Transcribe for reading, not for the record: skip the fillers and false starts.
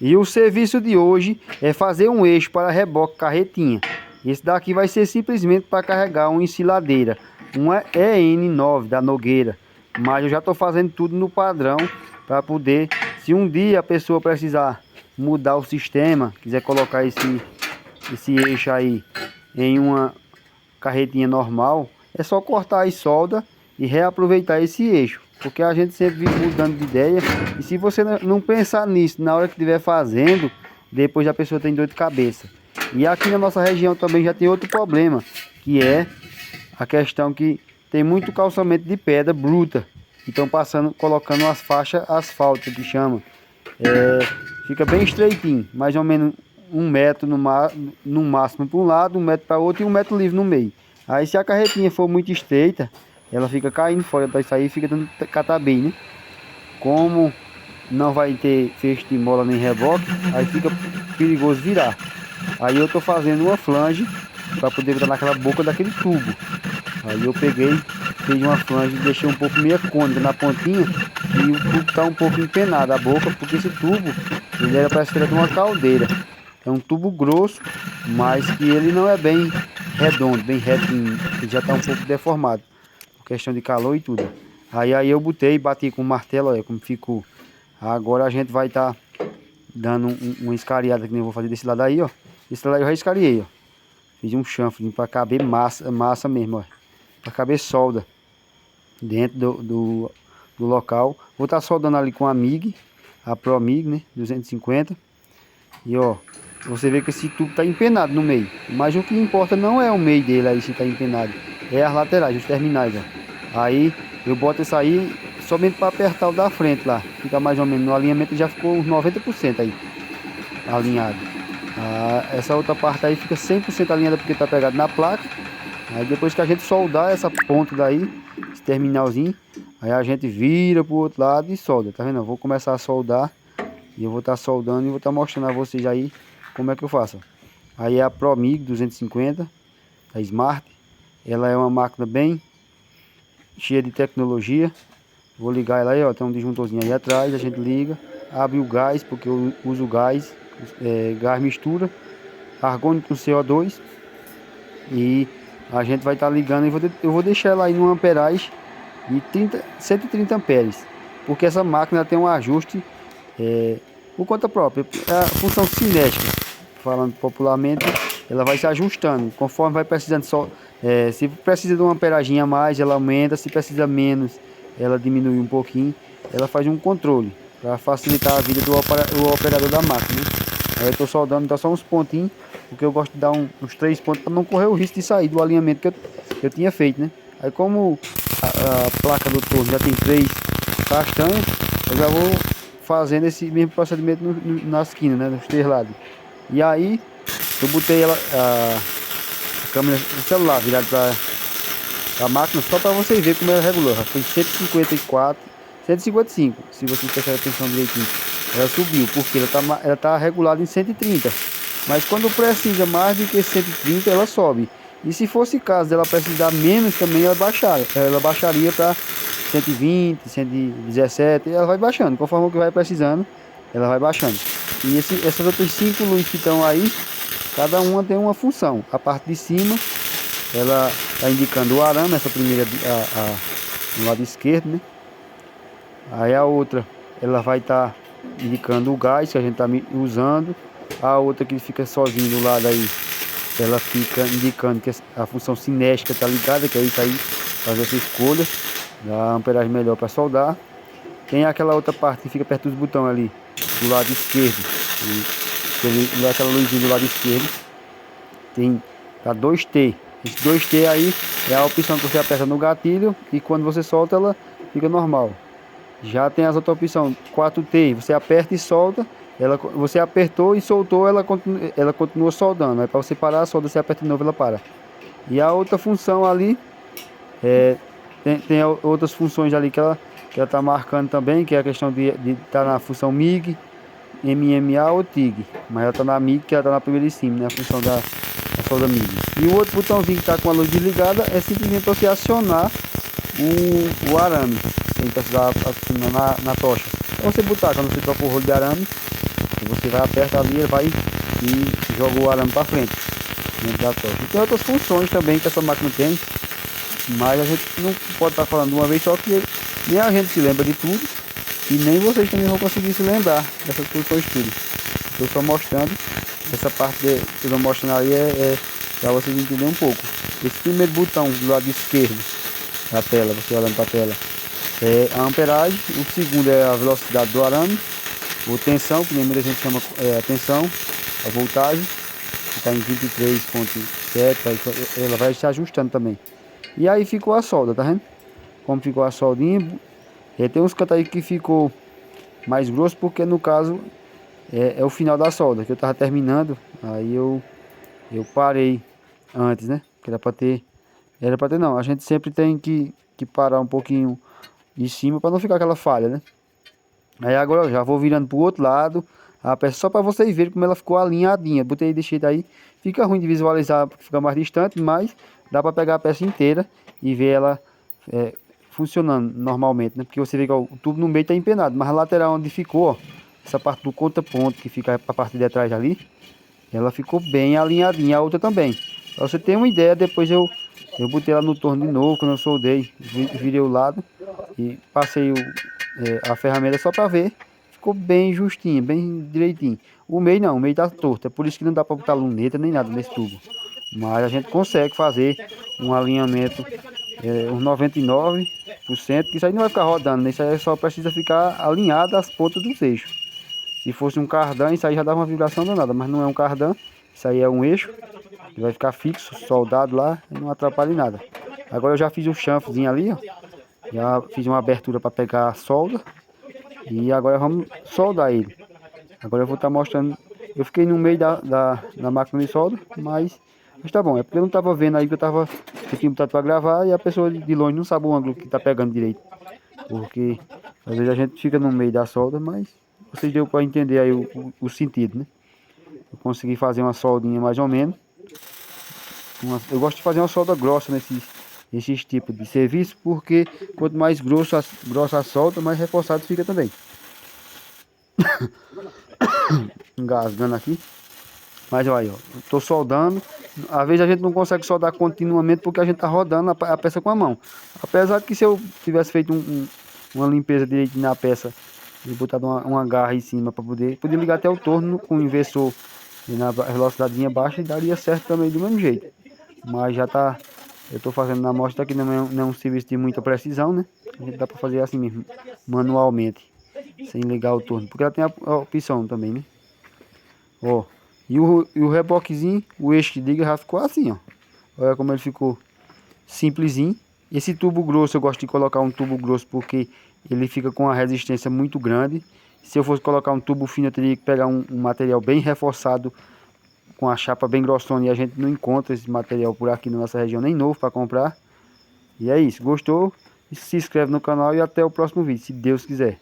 E o serviço de hoje é fazer um eixo para reboque carretinha. Esse daqui vai ser simplesmente para carregar uma ensiladeira, uma EN9 da Nogueira. Mas eu já estou fazendo tudo no padrão para poder, se um dia a pessoa precisar mudar o sistema, quiser colocar esse eixo aí em uma carretinha normal, é só cortar as soldas e reaproveitar esse eixo. Porque a gente sempre vive mudando de ideia. E se você não pensar nisso na hora que estiver fazendo, depois a pessoa tem dor de cabeça. E aqui na nossa região também já tem outro problema, que é a questão que tem muito calçamento de pedra bruta. E estão passando, colocando as faixas asfalto, que chama. Fica bem estreitinho, mais ou menos 1 metro no máximo para um lado, 1 metro para outro e 1 metro livre no meio. Aí se a carretinha for muito estreita, ela fica caindo fora disso aí, fica dando catabei, né? Como não vai ter fecho de mola nem reboque, aí fica perigoso virar. Aí eu tô fazendo uma flange para poder botar naquela boca daquele tubo. Aí eu peguei, fiz uma flange e deixei um pouco meia cônica na pontinha, e o tubo tá um pouco empenado a boca, porque esse tubo, ele era, parece que era de uma caldeira. É um tubo grosso, mas que ele não é bem redondo, bem retinho, ele já tá um pouco deformado, por questão de calor e tudo. Aí eu botei, bati com o martelo, olha como ficou. Agora a gente vai estar dando uma escariada, que nem eu vou fazer desse lado aí, ó. Esse lado eu já escariei, ó. Fiz um chanfre para caber massa mesmo, ó. Para caber solda dentro do local. Vou estar soldando ali com a MIG, a Pro MIG, né, 250. E ó, você vê que esse tubo tá empenado no meio. Mas o que importa não é o meio dele aí, se tá empenado, é as laterais, os terminais, ó. Aí eu boto isso aí somente para apertar o da frente lá. Fica mais ou menos no alinhamento, já ficou uns 90% aí alinhado. Essa outra parte aí fica 100% alinhada porque tá pegado na placa. Aí depois que a gente soldar essa ponta daí, esse terminalzinho, aí a gente vira pro outro lado e solda, tá vendo? Eu vou começar a soldar e eu vou estar soldando e vou estar mostrando a vocês aí como é que eu faço. Aí é a Pro MIG 250 da Smart. Ela é uma máquina bem cheia de tecnologia. Vou ligar ela aí, ó, tem um disjuntorzinho aí atrás, a gente liga, abre o gás, porque eu uso gás, gás mistura, argônico com CO2, e a gente vai estar ligando, e eu vou deixar ela aí numa amperagem de 130 amperes, porque essa máquina tem um ajuste por conta própria, a função cinética, falando popularmente, ela vai se ajustando, conforme vai precisando se precisa de uma amperagem a mais, ela aumenta, se precisa menos, ela diminui um pouquinho, ela faz um controle para facilitar a vida do operador da máquina, né? Aí eu estou soldando, dá só uns pontinhos, porque eu gosto de dar uns 3 pontos para não correr o risco de sair do alinhamento que eu tinha feito, né? Aí como a placa do torno já tem 3 castanhas, eu já vou fazendo esse mesmo procedimento na esquina, né? Nos 3 lados. E aí eu botei ela, a câmera do celular virada para a máquina, só para vocês verem como ela regulou. Foi 154, 155, se vocês prestarem atenção direitinho. Ela subiu, porque ela tá regulada em 130. Mas quando precisa mais do que 130, ela sobe. E se fosse caso dela precisar menos também, ela baixaria para 120, 117, ela vai baixando. Conforme o que vai precisando, ela vai baixando. E essas outras 5 luzes que estão aí, cada uma tem uma função. A parte de cima, ela está indicando o arame, essa primeira no lado esquerdo, né? Aí a outra, ela vai estar indicando o gás que a gente está usando. A outra que fica sozinha do lado aí, ela fica indicando que a função cinética está ligada, que aí tá aí fazer essa escolha da amperagem melhor para soldar. Tem aquela outra parte que fica perto dos botões ali, do lado esquerdo. Aquela luzinha do lado esquerdo tem a 2T. Esse 2T aí é a opção que você aperta no gatilho e quando você solta ela fica normal. Já tem as outras opções, 4T, você aperta e solta, você apertou e soltou, ela continua soldando. Aí para você parar a solda, você aperta de novo, ela para. E a outra função ali, tem outras funções ali que ela está marcando também, que é a questão de estar na função MIG, MMA ou TIG. Mas ela está na MIG, que ela está na primeira em cima, né? A função da solda MIG. E o outro botãozinho que está com a luz desligada é simplesmente você acionar o arame, sem precisar acionar na tocha. É você botar, quando você troca o rolo de arame, Você vai apertar ali, ele vai e joga o arame para frente dentro da tocha. E tem outras funções também que essa máquina tem, mas a gente não pode estar falando de uma vez só, que nem a gente se lembra de tudo e nem vocês também vão conseguir se lembrar dessas funções tudo. Estou só mostrando essa parte que eu estou mostrando ali para vocês entenderem um pouco. Esse primeiro botão do lado esquerdo da tela, você olhando para a tela, é a amperagem. O segundo é a velocidade do arame, ou tensão, que a gente chama a tensão, a voltagem, que está em 23.7, ela vai se ajustando também. E aí ficou a solda, tá vendo? Como ficou a soldinha. Tem uns cantos aí que ficou mais grosso, porque no caso é o final da solda, que eu tava terminando, aí eu parei antes, né? Que era para ter não, a gente sempre tem que parar um pouquinho de cima para não ficar aquela falha, né? Aí agora eu já vou virando pro outro lado a peça, só para vocês verem como ela ficou alinhadinha. Botei desse jeito aí, fica ruim de visualizar porque fica mais distante, mas dá para pegar a peça inteira e ver ela funcionando normalmente, né? Porque você vê que ó, o tubo no meio tá empenado, mas a lateral onde ficou, ó, essa parte do contraponto que fica a parte de trás ali, ela ficou bem alinhadinha, a outra também. Pra você ter uma ideia, depois eu botei ela no torno de novo, quando eu soldei, virei o lado e passei a ferramenta só para ver. Ficou bem justinho, bem direitinho. O meio não, o meio tá torto, é por isso que não dá para botar luneta nem nada nesse tubo. Mas a gente consegue fazer um alinhamento, uns 99%, que isso aí não vai ficar rodando, né? Isso aí só precisa ficar alinhado as pontas dos eixos. Se fosse um cardan, isso aí já dava uma vibração danada, mas não é um cardan, isso aí é um eixo, que vai ficar fixo, soldado lá, e não atrapalha em nada. Agora eu já fiz um chanfrezinho ali, ó, já fiz uma abertura para pegar a solda, e agora vamos soldar ele. Agora eu vou estar mostrando, eu fiquei no meio da máquina de solda, mas tá bom, é porque eu não estava vendo aí que eu tinha botado para gravar, e a pessoa de longe não sabe o ângulo que está pegando direito, porque às vezes a gente fica no meio da solda, mas vocês deu para entender aí o sentido, né? Eu consegui fazer uma soldinha mais ou menos. Eu gosto de fazer uma solda grossa nesses tipos de serviço, porque quanto mais grossa a solda, mais reforçado fica também. Engasgando aqui. Mas olha aí, ó, eu tô soldando. Às vezes a gente não consegue soldar continuamente porque a gente tá rodando a peça com a mão. Apesar de que se eu tivesse feito uma limpeza direitinho na peça e botado uma garra em cima para poder ligar até o torno com o inversor e na velocidade baixa, e daria certo também do mesmo jeito. Mas já tá, eu tô fazendo na amostra que não é um serviço de muita precisão, né? A gente dá para fazer assim mesmo, manualmente, sem ligar o torno, porque ela tem a opção também, né? Ó, e o reboquezinho, o eixo que liga já ficou assim, ó. Olha como ele ficou simplesinho. Esse tubo grosso, eu gosto de colocar um tubo grosso porque ele fica com uma resistência muito grande. Se eu fosse colocar um tubo fino, eu teria que pegar um material bem reforçado, com a chapa bem grossona, e a gente não encontra esse material por aqui na nossa região, nem novo para comprar. E é isso, gostou? Se inscreve no canal e até o próximo vídeo, se Deus quiser.